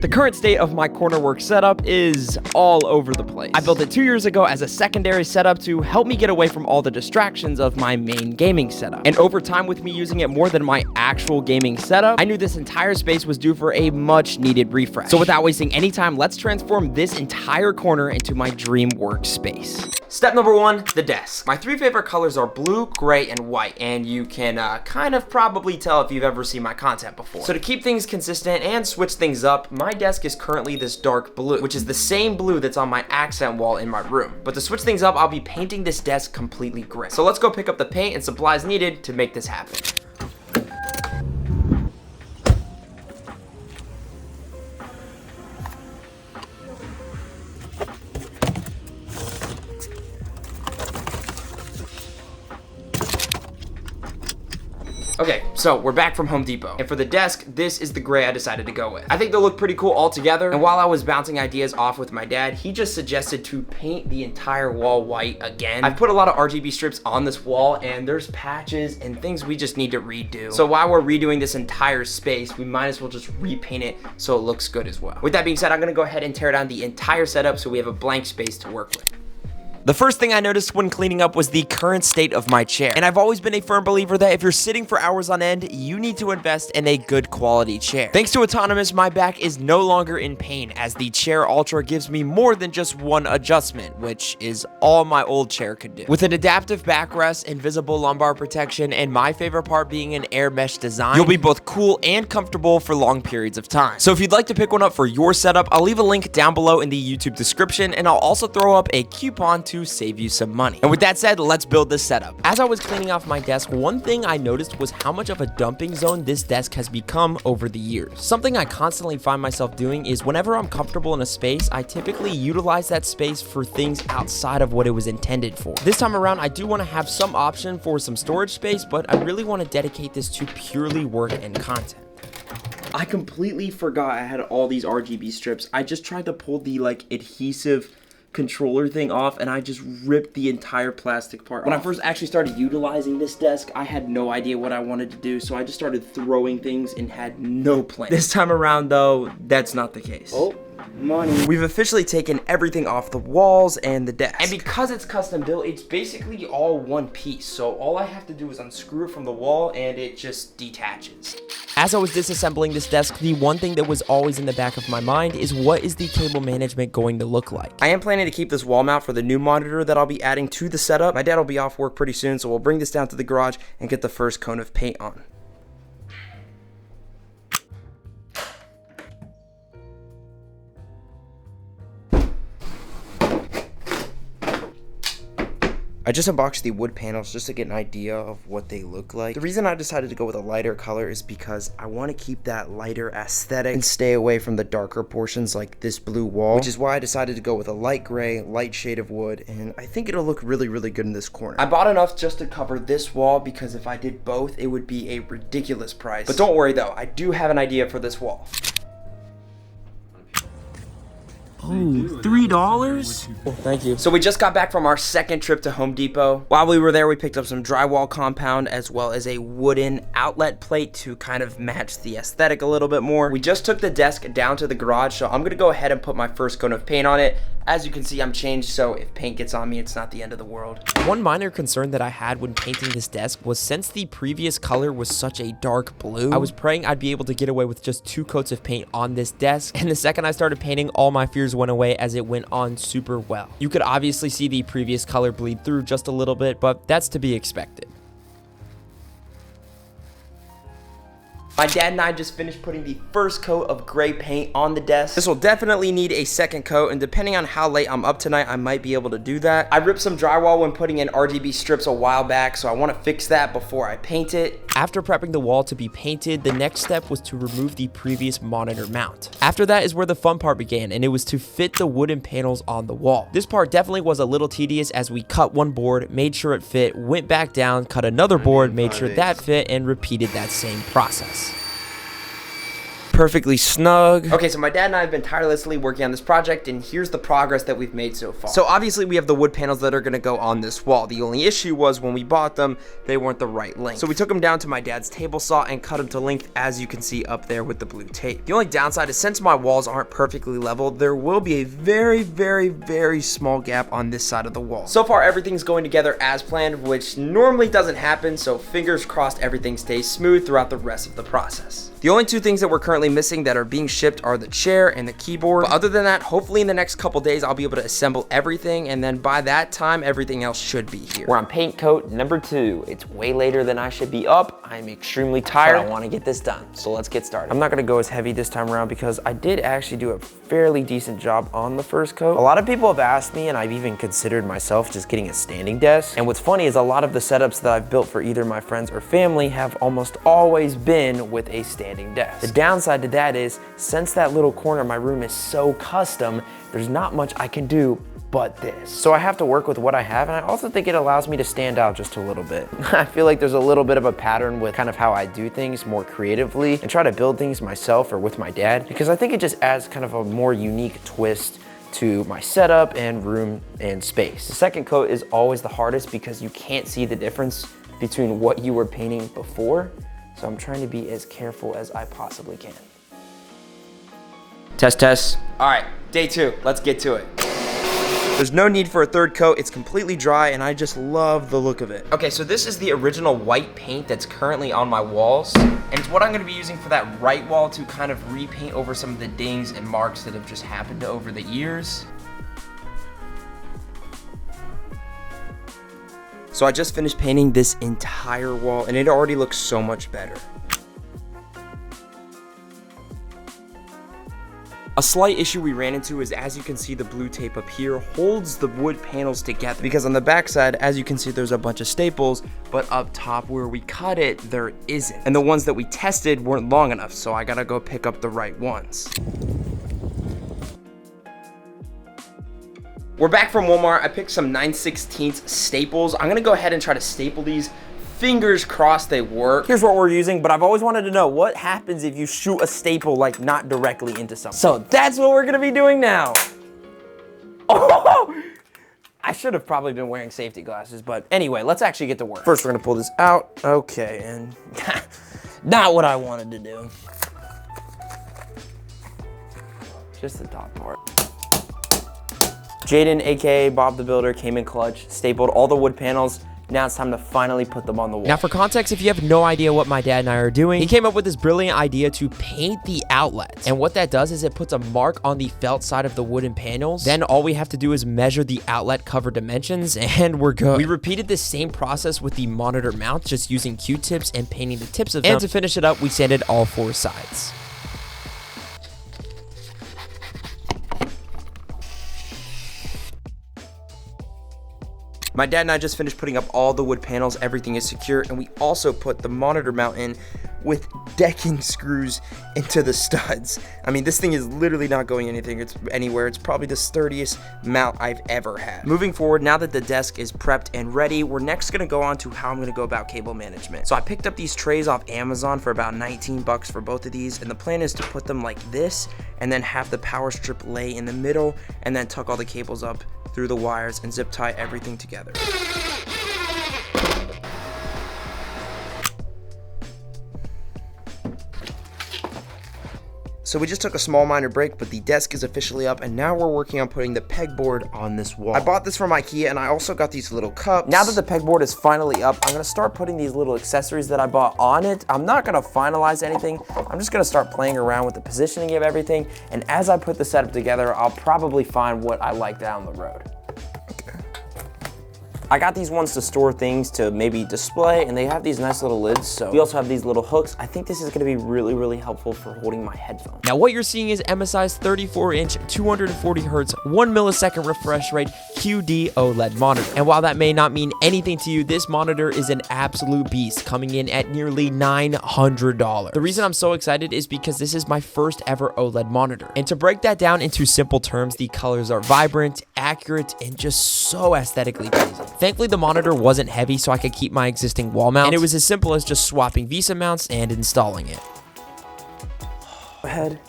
The current state of my corner work setup is all over the place. I built it 2 years ago as a secondary setup to help me get away from all the distractions of my main gaming setup. And over time, with me using it more than my actual gaming setup, I knew this entire space was due for a much needed refresh. So without wasting any time, let's transform this entire corner into my dream workspace. Step number 1, the desk. My 3 favorite colors are blue, gray, and white, and you can kind of probably tell if you've ever seen my content before. So to keep things consistent and switch things up, my desk is currently this dark blue, which is the same blue that's on my accent wall in my room. But to switch things up, I'll be painting this desk completely gray. So let's go pick up the paint and supplies needed to make this happen. Okay, so we're back from Home Depot. And for the desk, this is the gray I decided to go with. I think they'll look pretty cool all together. And while I was bouncing ideas off with my dad, he just suggested to paint the entire wall white again. I've put a lot of RGB strips on this wall, and there's patches and things we just need to redo. So while we're redoing this entire space, we might as well just repaint it so it looks good as well. With that being said, I'm gonna go ahead and tear down the entire setup so we have a blank space to work with. The first thing I noticed when cleaning up was the current state of my chair. And I've always been a firm believer that if you're sitting for hours on end, you need to invest in a good quality chair. Thanks to Autonomous, my back is no longer in pain as the Chair Ultra gives me more than just one adjustment, which is all my old chair could do. With an adaptive backrest, invisible lumbar protection, and my favorite part being an air mesh design, you'll be both cool and comfortable for long periods of time. So if you'd like to pick one up for your setup, I'll leave a link down below in the YouTube description, and I'll also throw up a coupon to save you some money. And with that said, let's build this setup. As I was cleaning off my desk, one thing I noticed was how much of a dumping zone this desk has become over the years. Something I constantly find myself doing is whenever I'm comfortable in a space, I typically utilize that space for things outside of what it was intended for. This time around, I do want to have some option for some storage space, but I really want to dedicate this to purely work and content. I completely forgot I had all these RGB strips. I just tried to pull the adhesive controller thing off, and I just ripped the entire plastic part off. When I first actually started utilizing this desk, I had no idea what I wanted to do, so I just started throwing things and had no plan. This time around though, that's not the case. Oh, money. We've officially taken everything off the walls and the desk. And because it's custom built, it's basically all one piece. So all I have to do is unscrew it from the wall and it just detaches. As I was disassembling this desk, the one thing that was always in the back of my mind is what is the cable management going to look like? I am planning to keep this wall mount for the new monitor that I'll be adding to the setup. My dad will be off work pretty soon, so we'll bring this down to the garage and get the first coat of paint on. I just unboxed the wood panels just to get an idea of what they look like. The reason I decided to go with a lighter color is because I want to keep that lighter aesthetic and stay away from the darker portions like this blue wall, which is why I decided to go with a light gray, light shade of wood, and I think it'll look really, really good in this corner. I bought enough just to cover this wall because if I did both, it would be a ridiculous price. But don't worry though, I do have an idea for this wall. Oh, $3? Oh, thank you. So we just got back from our second trip to Home Depot. While we were there, we picked up some drywall compound as well as a wooden outlet plate to kind of match the aesthetic a little bit more. We just took the desk down to the garage, so I'm gonna go ahead and put my first coat of paint on it. As you can see, I'm changed, so if paint gets on me, it's not the end of the world. One minor concern that I had when painting this desk was since the previous color was such a dark blue, I was praying I'd be able to get away with just 2 coats of paint on this desk, and the second I started painting, all my fears went away as it went on super well. You could obviously see the previous color bleed through just a little bit, but that's to be expected. My dad and I just finished putting the first coat of gray paint on the desk. This will definitely need a second coat, and depending on how late I'm up tonight, I might be able to do that. I ripped some drywall when putting in RGB strips a while back, so I want to fix that before I paint it. After prepping the wall to be painted, the next step was to remove the previous monitor mount. After that is where the fun part began, and it was to fit the wooden panels on the wall. This part definitely was a little tedious as we cut one board, made sure it fit, went back down, cut another board, made sure that fit, and repeated that same process. perfectly snug. Okay, so my dad and I have been tirelessly working on this project, and here's the progress that we've made so far. So obviously we have the wood panels that are gonna go on this wall. The only issue was when we bought them, they weren't the right length. So we took them down to my dad's table saw and cut them to length, as you can see up there with the blue tape. The only downside is since my walls aren't perfectly level, there will be a very, very, very small gap on this side of the wall. So far, everything's going together as planned, which normally doesn't happen, so fingers crossed everything stays smooth throughout the rest of the process. The only two things that we're currently missing that are being shipped are the chair and the keyboard. But other than that, hopefully in the next couple days, I'll be able to assemble everything, and then by that time, everything else should be here. We're on paint coat number 2. It's way later than I should be up. I'm extremely tired. I want to get this done, so let's get started. I'm not gonna go as heavy this time around because I did actually do a fairly decent job on the first coat. A lot of people have asked me, and I've even considered myself just getting a standing desk. And what's funny is a lot of the setups that I've built for either my friends or family have almost always been with a standing desk. The downside to that is, since that little corner of my room is so custom, there's not much I can do but this. So I have to work with what I have, and I also think it allows me to stand out just a little bit. I feel like there's a little bit of a pattern with kind of how I do things more creatively and try to build things myself or with my dad, because I think it just adds kind of a more unique twist to my setup and room and space. The second coat is always the hardest because you can't see the difference between what you were painting before. So I'm trying to be as careful as I possibly can. Test. All right, day 2, let's get to it. There's no need for a third coat. It's completely dry, and I just love the look of it. Okay, so this is the original white paint that's currently on my walls, and it's what I'm gonna be using for that right wall to kind of repaint over some of the dings and marks that have just happened over the years. So I just finished painting this entire wall, and it already looks so much better. A slight issue we ran into is, as you can see, the blue tape up here holds the wood panels together, because on the back side, as you can see, there's a bunch of staples, but up top where we cut it, there isn't. And the ones that we tested weren't long enough, so I gotta go pick up the right ones. We're back from Walmart. I picked some 9/16 staples. I'm gonna go ahead and try to staple these. Fingers crossed they work. Here's what we're using, but I've always wanted to know what happens if you shoot a staple like not directly into something. So that's what we're gonna be doing now. Oh! I should have probably been wearing safety glasses, but anyway, let's actually get to work. First, we're gonna pull this out. Okay, and not what I wanted to do. Just the top part. Jaden, AKA Bob the Builder, came in clutch, stapled all the wood panels. Now it's time to finally put them on the wall. Now for context, if you have no idea what my dad and I are doing, he came up with this brilliant idea to paint the outlets. And what that does is it puts a mark on the felt side of the wooden panels. Then all we have to do is measure the outlet cover dimensions and we're good. We repeated this same process with the monitor mounts, just using Q-tips and painting the tips of them. And to finish it up, we sanded all 4 sides. My dad and I just finished putting up all the wood panels. Everything is secure, and we also put the monitor mount in with decking screws into the studs. I mean, this thing is literally not going anywhere. It's probably the sturdiest mount I've ever had. Moving forward, now that the desk is prepped and ready, we're next gonna go on to how I'm gonna go about cable management. So I picked up these trays off Amazon for about 19 bucks for both of these, and the plan is to put them like this, and then have the power strip lay in the middle, and then tuck all the cables up through the wires and zip tie everything together. So we just took a small minor break, but the desk is officially up, and now we're working on putting the pegboard on this wall. I bought this from IKEA, and I also got these little cups. Now that the pegboard is finally up, I'm gonna start putting these little accessories that I bought on it. I'm not gonna finalize anything. I'm just gonna start playing around with the positioning of everything, and as I put the setup together, I'll probably find what I like down the road. I got these ones to store things to maybe display, and they have these nice little lids. So we also have these little hooks. I think this is gonna be really, really helpful for holding my headphones. Now what you're seeing is MSI's 34-inch, 240 hertz, 1 millisecond refresh rate QD OLED monitor. And while that may not mean anything to you, this monitor is an absolute beast, coming in at nearly $900. The reason I'm so excited is because this is my first ever OLED monitor. And to break that down into simple terms, the colors are vibrant, accurate, and just so aesthetically pleasing. Thankfully, the monitor wasn't heavy, so I could keep my existing wall mount, and it was as simple as just swapping VESA mounts and installing it. head.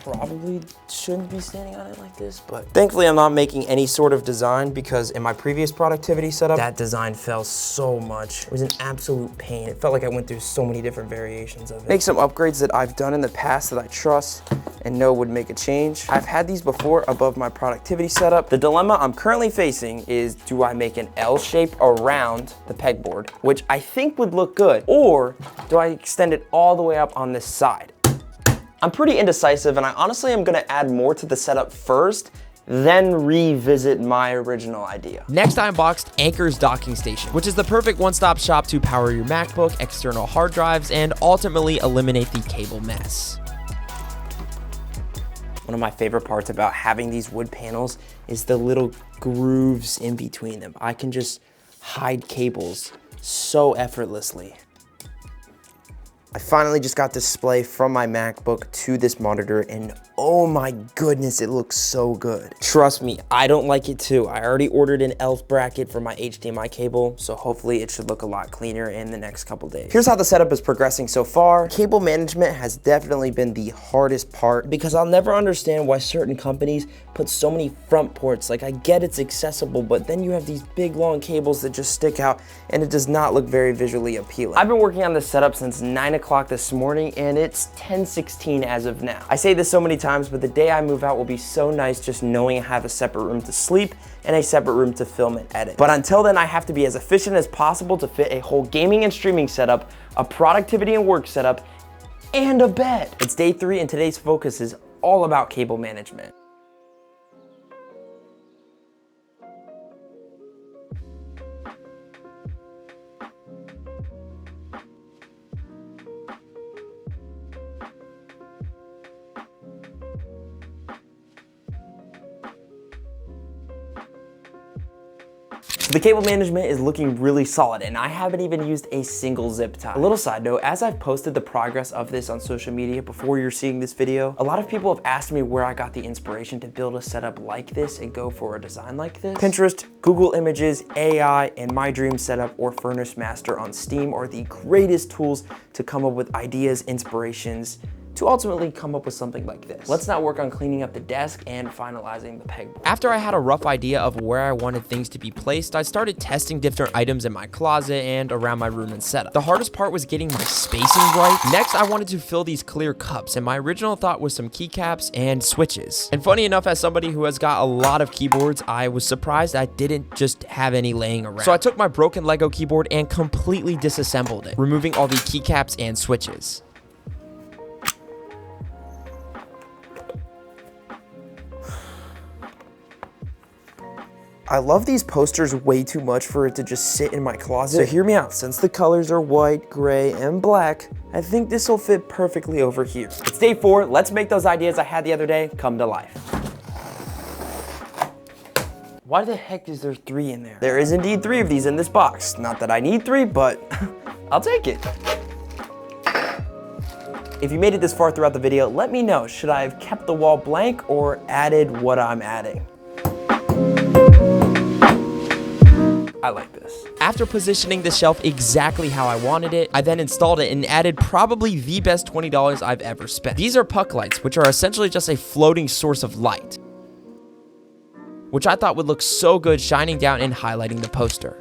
Probably shouldn't be standing on it like this, but thankfully I'm not making any sort of design because in my previous productivity setup, that design fell so much. It was an absolute pain. It felt like I went through so many different variations of it. Make some upgrades that I've done in the past that I trust and know would make a change. I've had these before above my productivity setup. The dilemma I'm currently facing is, do I make an L shape around the pegboard, which I think would look good, or do I extend it all the way up on this side? I'm pretty indecisive, and I honestly am gonna add more to the setup first, then revisit my original idea. Next, I unboxed Anker's docking station, which is the perfect one-stop shop to power your MacBook, external hard drives, and ultimately eliminate the cable mess. One of my favorite parts about having these wood panels is the little grooves in between them. I can just hide cables so effortlessly. I finally just got display from my MacBook to this monitor, and oh my goodness, it looks so good. Trust me, I don't like it too. I already ordered an ELF bracket for my HDMI cable, so hopefully it should look a lot cleaner in the next couple days. Here's how the setup is progressing so far. Cable management has definitely been the hardest part because I'll never understand why certain companies put so many front ports. Like, I get it's accessible, but then you have these big long cables that just stick out, and it does not look very visually appealing. I've been working on this setup since 9 o'clock this morning, and it's 10:16 as of now. I say this so many times, but the day I move out will be so nice just knowing I have a separate room to sleep and a separate room to film and edit. But until then, I have to be as efficient as possible to fit a whole gaming and streaming setup, a productivity and work setup, and a bed. It's day 3, and today's focus is all about cable management. The cable management is looking really solid, and I haven't even used a single zip tie. A little side note, as I've posted the progress of this on social media before you're seeing this video, a lot of people have asked me where I got the inspiration to build a setup like this and go for a design like this. Pinterest, Google Images, AI, and my dream setup or Furnace Master on Steam are the greatest tools to come up with ideas, inspirations, to ultimately come up with something like this. Let's now work on cleaning up the desk and finalizing the pegboard. After I had a rough idea of where I wanted things to be placed, I started testing different items in my closet and around my room and setup. The hardest part was getting my spacing right. Next, I wanted to fill these clear cups, and my original thought was some keycaps and switches. And funny enough, as somebody who has got a lot of keyboards, I was surprised I didn't just have any laying around. So I took my broken Lego keyboard and completely disassembled it, removing all the keycaps and switches. I love these posters way too much for it to just sit in my closet. So hear me out, since the colors are white, gray, and black, I think this will fit perfectly over here. It's day 4, let's make those ideas I had the other day come to life. Why the heck is there 3 in there? There is indeed 3 of these in this box. Not that I need 3, but I'll take it. If you made it this far throughout the video, let me know, should I have kept the wall blank or added what I'm adding? I like this. After positioning the shelf exactly how I wanted it, I then installed it and added probably the best $20 I've ever spent. These are puck lights, which are essentially just a floating source of light, which I thought would look so good shining down and highlighting the poster.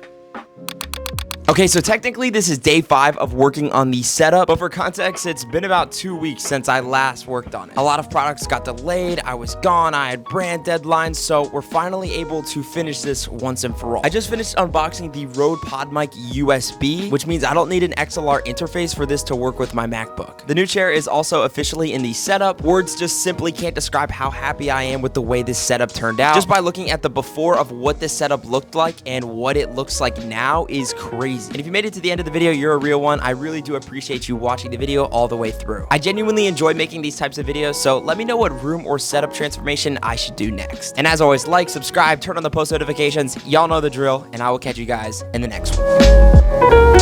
Okay, so technically this is day 5 of working on the setup, but for context, it's been about 2 weeks since I last worked on it. A lot of products got delayed, I was gone, I had brand deadlines, so we're finally able to finish this once and for all. I just finished unboxing the Rode PodMic USB, which means I don't need an XLR interface for this to work with my MacBook. The new chair is also officially in the setup. Words just simply can't describe how happy I am with the way this setup turned out. Just by looking at the before of what this setup looked like and what it looks like now is crazy. And if you made it to the end of the video, you're a real one. I really do appreciate you watching the video all the way through. I genuinely enjoy making these types of videos, so let me know what room or setup transformation I should do next. And as always, like, subscribe, turn on the post notifications. Y'all know the drill, and I will catch you guys in the next one.